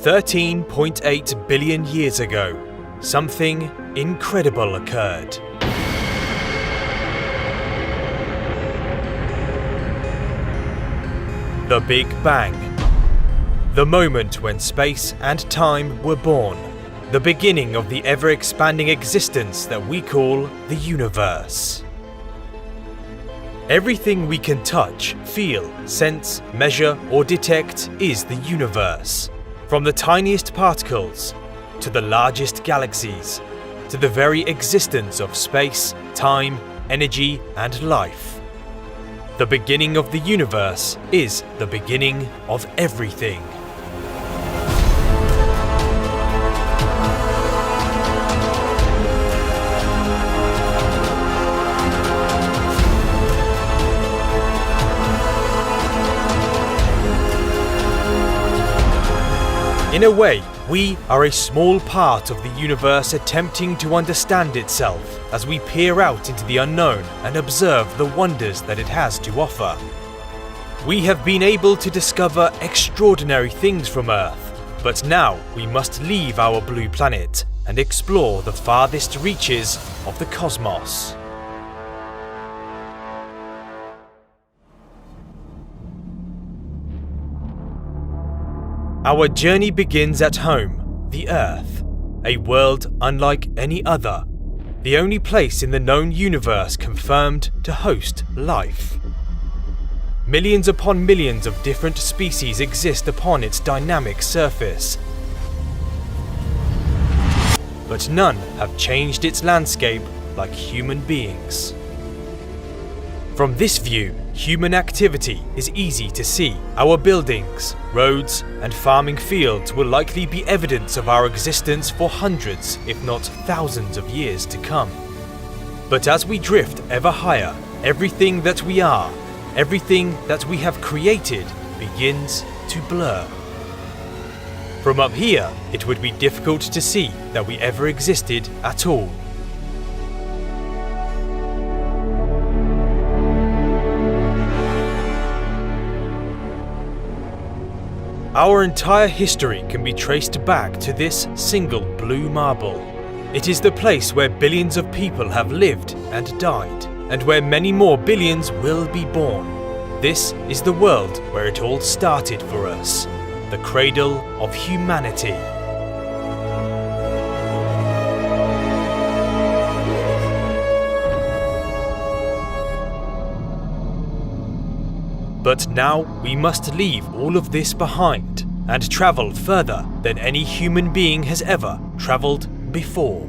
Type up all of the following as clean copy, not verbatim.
13.8 billion years ago, something incredible occurred. The Big Bang. The moment when space and time were born. The beginning of the ever-expanding existence that we call the universe. Everything we can touch, feel, sense, measure, or detect is the universe. From the tiniest particles, to the largest galaxies, to the very existence of space, time, energy, and life. The beginning of the universe is the beginning of everything. In a way, we are a small part of the universe attempting to understand itself as we peer out into the unknown and observe the wonders that it has to offer. We have been able to discover extraordinary things from Earth, but now we must leave our blue planet and explore the farthest reaches of the cosmos. Our journey begins at home, the Earth, a world unlike any other, the only place in the known universe confirmed to host life. Millions upon millions of different species exist upon its dynamic surface, but none have changed its landscape like human beings. From this view, human activity is easy to see. Our buildings, roads, and farming fields will likely be evidence of our existence for hundreds, if not thousands of years to come. But as we drift ever higher, everything that we are, everything that we have created, begins to blur. From up here, it would be difficult to see that we ever existed at all. Our entire history can be traced back to this single blue marble. It is the place where billions of people have lived and died, and where many more billions will be born. This is the world where it all started for us, the cradle of humanity. But now we must leave all of this behind and travel further than any human being has ever traveled before.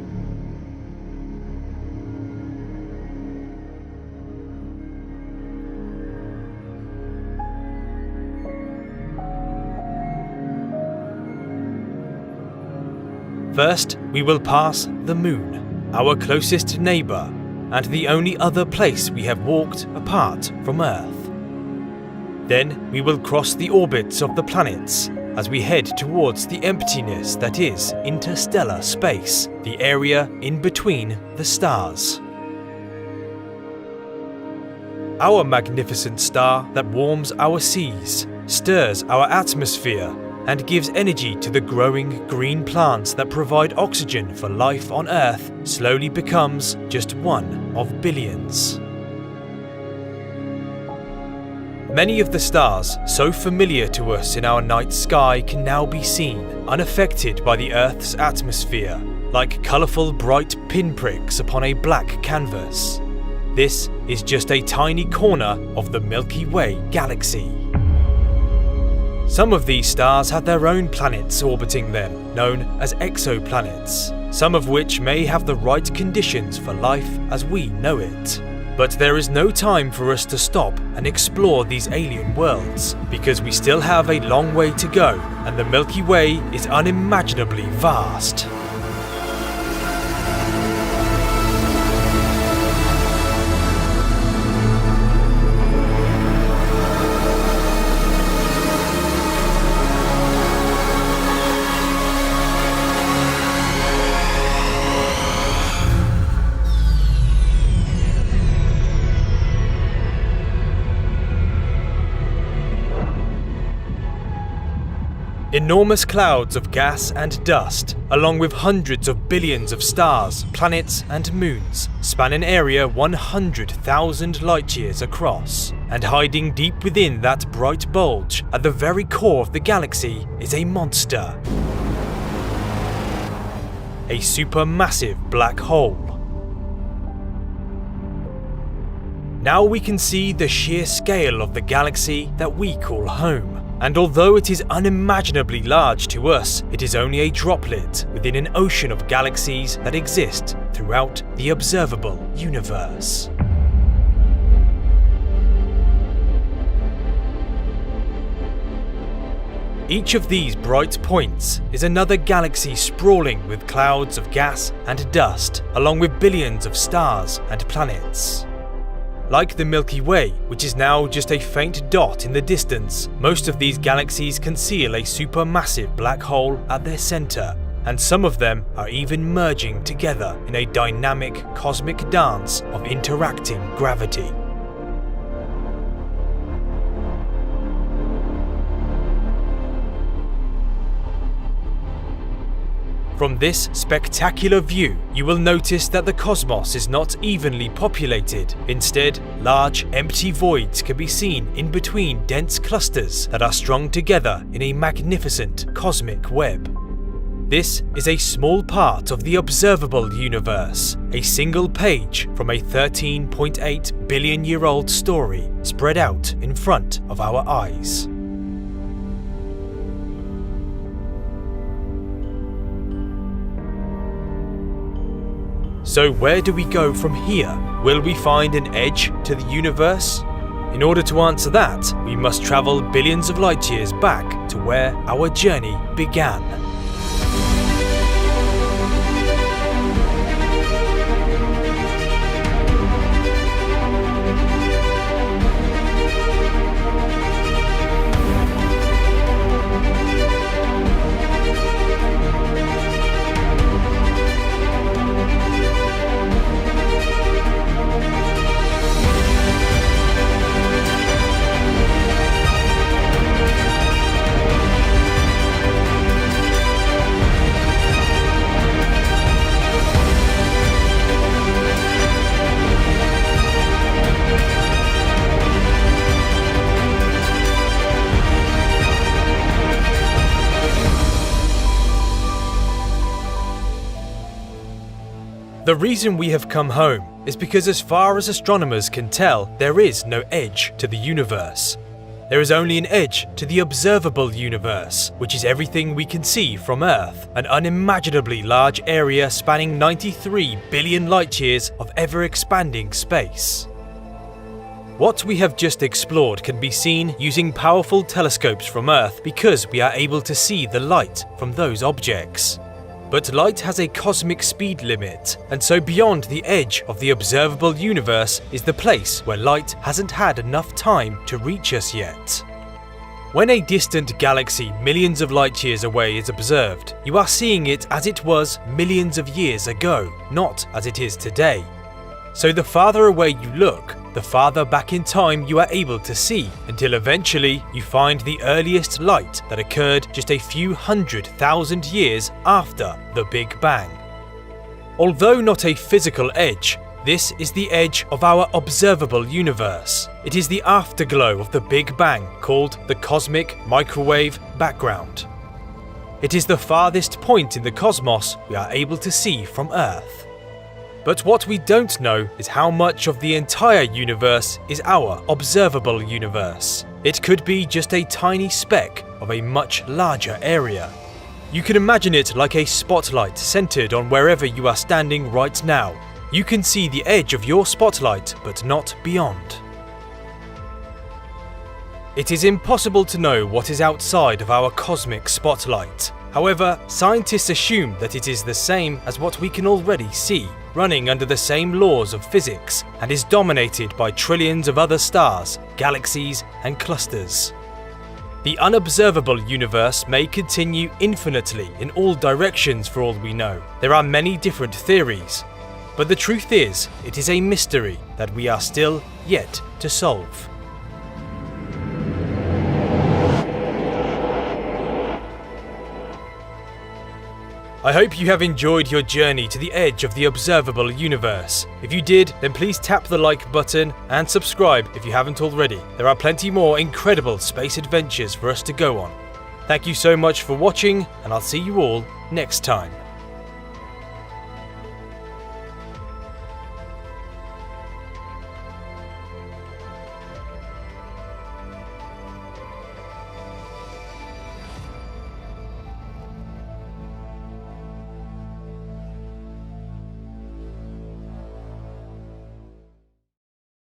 First, we will pass the Moon, our closest neighbour, and the only other place we have walked apart from Earth. Then we will cross the orbits of the planets as we head towards the emptiness that is interstellar space, the area in between the stars. Our magnificent star that warms our seas, stirs our atmosphere, and gives energy to the growing green plants that provide oxygen for life on Earth slowly becomes just one of billions. Many of the stars so familiar to us in our night sky can now be seen, unaffected by the Earth's atmosphere, like colourful bright pinpricks upon a black canvas. This is just a tiny corner of the Milky Way galaxy. Some of these stars have their own planets orbiting them, known as exoplanets, some of which may have the right conditions for life as we know it. But there is no time for us to stop and explore these alien worlds, because we still have a long way to go, and the Milky Way is unimaginably vast. Enormous clouds of gas and dust, along with hundreds of billions of stars, planets and moons, span an area 100,000 light-years across. And hiding deep within that bright bulge, at the very core of the galaxy, is a monster. A supermassive black hole. Now we can see the sheer scale of the galaxy that we call home. And although it is unimaginably large to us, it is only a droplet within an ocean of galaxies that exist throughout the observable universe. Each of these bright points is another galaxy sprawling with clouds of gas and dust, along with billions of stars and planets. Like the Milky Way, which is now just a faint dot in the distance, most of these galaxies conceal a supermassive black hole at their center, and some of them are even merging together in a dynamic cosmic dance of interacting gravity. From this spectacular view, you will notice that the cosmos is not evenly populated. Instead, large, empty voids can be seen in between dense clusters that are strung together in a magnificent cosmic web. This is a small part of the observable universe, a single page from a 13.8 billion-year-old story spread out in front of our eyes. So where do we go from here? Will we find an edge to the universe? In order to answer that, we must travel billions of light years back to where our journey began. The reason we have come home is because, as far as astronomers can tell, there is no edge to the universe. There is only an edge to the observable universe, which is everything we can see from Earth, an unimaginably large area spanning 93 billion light-years of ever-expanding space. What we have just explored can be seen using powerful telescopes from Earth because we are able to see the light from those objects. But light has a cosmic speed limit, and so beyond the edge of the observable universe is the place where light hasn't had enough time to reach us yet. When a distant galaxy millions of light years away is observed, you are seeing it as it was millions of years ago, not as it is today. So the farther away you look, the farther back in time you are able to see, until eventually you find the earliest light that occurred just a few 100,000 years after the Big Bang. Although not a physical edge, this is the edge of our observable universe. It is the afterglow of the Big Bang called the cosmic microwave background. It is the farthest point in the cosmos we are able to see from Earth. But what we don't know is how much of the entire universe is our observable universe. It could be just a tiny speck of a much larger area. You can imagine it like a spotlight centered on wherever you are standing right now. You can see the edge of your spotlight, but not beyond. It is impossible to know what is outside of our cosmic spotlight. However, scientists assume that it is the same as what we can already see, running under the same laws of physics, and is dominated by trillions of other stars, galaxies, and clusters. The unobservable universe may continue infinitely in all directions for all we know. There are many different theories, but the truth is, it is a mystery that we are still yet to solve. I hope you have enjoyed your journey to the edge of the observable universe. If you did, then please tap the like button and subscribe if you haven't already. There are plenty more incredible space adventures for us to go on. Thank you so much for watching, and I'll see you all next time.